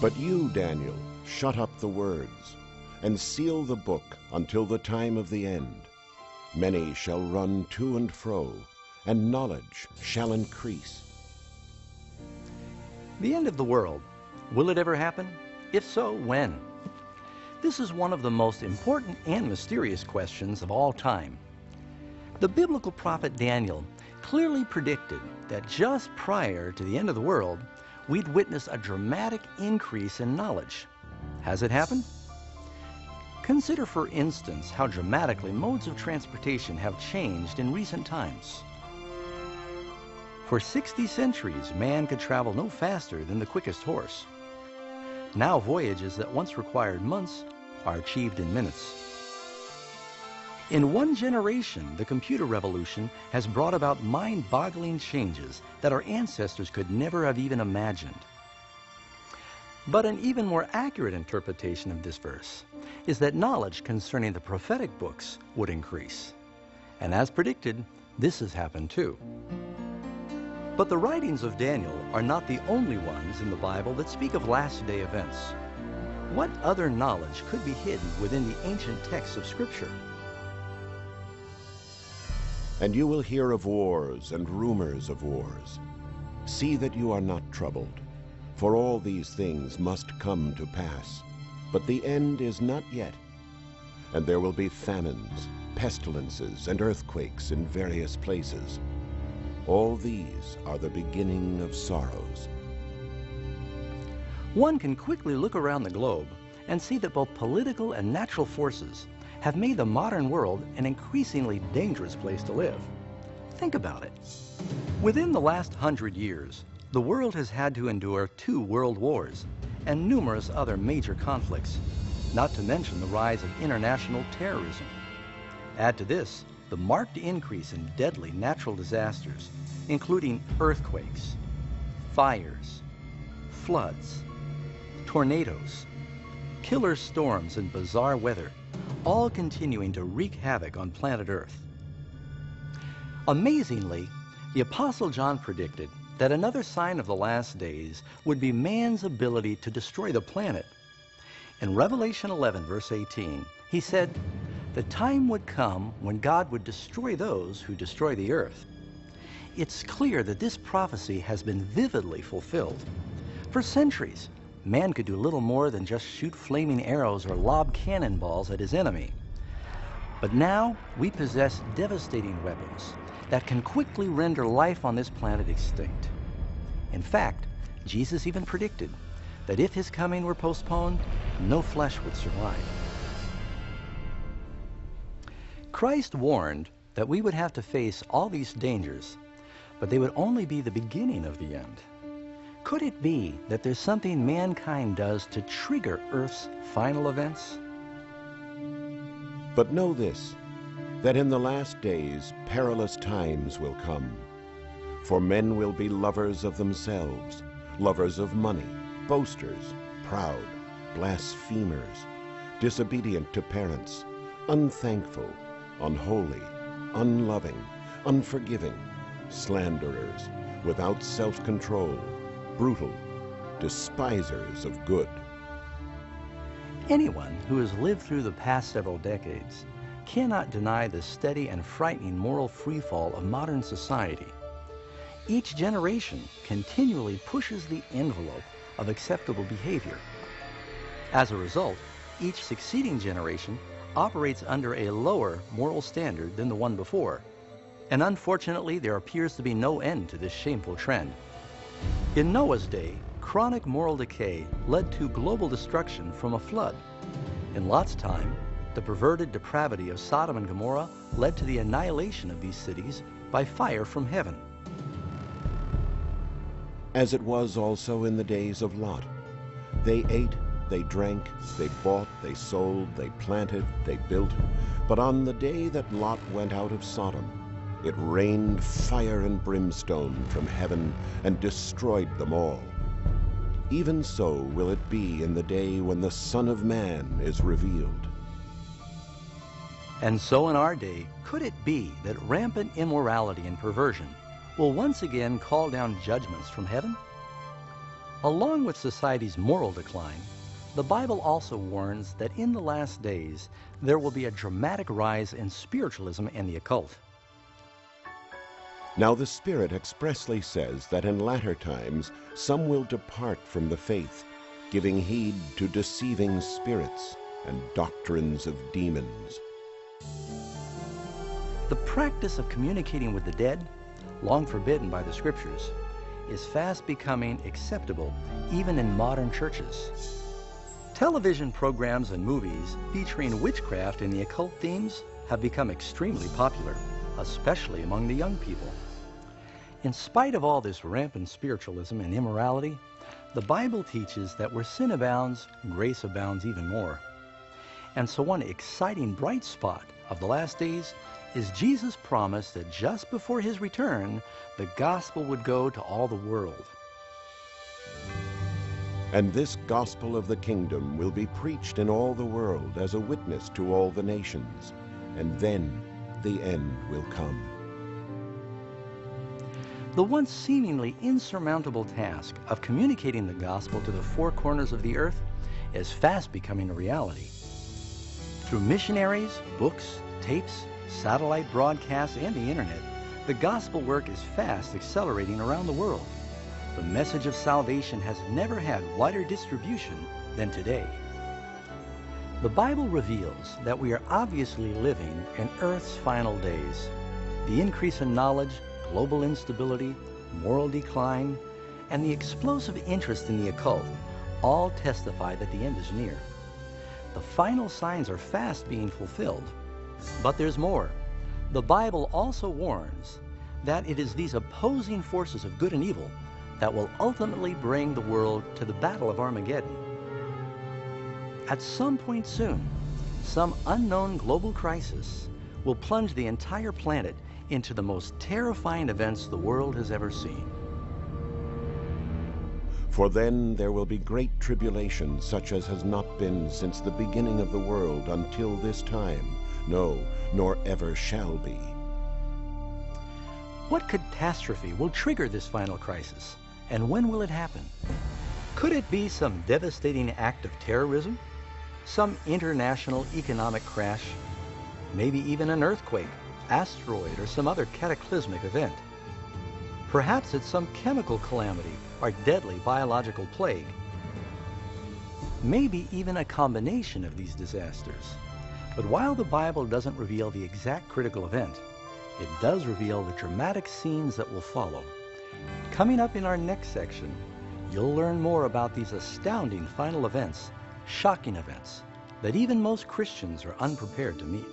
But you, Daniel, shut up the words, and seal the book until the time of the end. Many shall run to and fro, and knowledge shall increase. The end of the world. Will it ever happen? If so, when? This is one of the most important and mysterious questions of all time. The biblical prophet Daniel clearly predicted that just prior to the end of the world, we'd witness a dramatic increase in knowledge. Has it happened? Consider, for instance, how dramatically modes of transportation have changed in recent times. For 60 centuries, man could travel no faster than the quickest horse. Now voyages that once required months are achieved in minutes. In one generation, the computer revolution has brought about mind-boggling changes that our ancestors could never have even imagined. But an even more accurate interpretation of this verse is that knowledge concerning the prophetic books would increase. And as predicted, this has happened too. But the writings of Daniel are not the only ones in the Bible that speak of last-day events. What other knowledge could be hidden within the ancient texts of Scripture? And you will hear of wars and rumors of wars. See that you are not troubled, for all these things must come to pass. But the end is not yet. And there will be famines, pestilences, and earthquakes in various places. All these are the beginning of sorrows. One can quickly look around the globe and see that both political and natural forces have made the modern world an increasingly dangerous place to live. Think about it. Within the last 100 years, the world has had to endure 2 world wars and numerous other major conflicts, not to mention the rise of international terrorism. Add to this the marked increase in deadly natural disasters, including earthquakes, fires, floods, tornadoes, killer storms, and bizarre weather, all continuing to wreak havoc on planet Earth. Amazingly, the Apostle John predicted that another sign of the last days would be man's ability to destroy the planet. In Revelation 11, verse 18, he said, "The time would come when God would destroy those who destroy the earth." It's clear that this prophecy has been vividly fulfilled. For centuries, man could do little more than just shoot flaming arrows or lob cannonballs at his enemy. But now we possess devastating weapons that can quickly render life on this planet extinct. In fact, Jesus even predicted that if his coming were postponed, no flesh would survive. Christ warned that we would have to face all these dangers, but they would only be the beginning of the end. Could it be that there's something mankind does to trigger Earth's final events? But know this, that in the last days perilous times will come. For men will be lovers of themselves, lovers of money, boasters, proud, blasphemers, disobedient to parents, unthankful, unholy, unloving, unforgiving, slanderers, without self-control, brutal, despisers of good. Anyone who has lived through the past several decades cannot deny the steady and frightening moral freefall of modern society. Each generation continually pushes the envelope of acceptable behavior. As a result, each succeeding generation operates under a lower moral standard than the one before. And unfortunately, there appears to be no end to this shameful trend. In Noah's day, chronic moral decay led to global destruction from a flood. In Lot's time, the perverted depravity of Sodom and Gomorrah led to the annihilation of these cities by fire from heaven. As it was also in the days of Lot. They ate, they drank, they bought, they sold, they planted, they built. But on the day that Lot went out of Sodom, it rained fire and brimstone from heaven and destroyed them all. Even so will it be in the day when the Son of Man is revealed. And so in our day, could it be that rampant immorality and perversion will once again call down judgments from heaven? Along with society's moral decline, the Bible also warns that in the last days there will be a dramatic rise in spiritualism and the occult. Now the Spirit expressly says that in latter times some will depart from the faith, giving heed to deceiving spirits and doctrines of demons. The practice of communicating with the dead, long forbidden by the Scriptures, is fast becoming acceptable even in modern churches. Television programs and movies featuring witchcraft and the occult themes have become extremely popular, especially among the young people. In spite of all this rampant spiritualism and immorality, the Bible teaches that where sin abounds, grace abounds even more. And so one exciting bright spot of the last days is Jesus' promise that just before his return, the gospel would go to all the world. And this gospel of the kingdom will be preached in all the world as a witness to all the nations, and then the end will come. The once seemingly insurmountable task of communicating the gospel to the four corners of the earth is fast becoming a reality. Through missionaries, books, tapes, satellite broadcasts, and the internet, the gospel work is fast accelerating around the world. The message of salvation has never had wider distribution than today. The Bible reveals that we are obviously living in Earth's final days. The increase in knowledge, global instability, moral decline, and the explosive interest in the occult all testify that the end is near. The final signs are fast being fulfilled. But there's more. The Bible also warns that it is these opposing forces of good and evil that will ultimately bring the world to the Battle of Armageddon. At some point soon, some unknown global crisis will plunge the entire planet into the most terrifying events the world has ever seen. For then there will be great tribulation, such as has not been since the beginning of the world until this time, no, nor ever shall be. What catastrophe will trigger this final crisis, and when will it happen? Could it be some devastating act of terrorism? Some international economic crash? Maybe even an earthquake, asteroid, or some other cataclysmic event? Perhaps it's some chemical calamity or deadly biological plague. Maybe even a combination of these disasters. But while the Bible doesn't reveal the exact critical event, it does reveal the dramatic scenes that will follow. Coming up in our next section, you'll learn more about these astounding final events, shocking events, that even most Christians are unprepared to meet.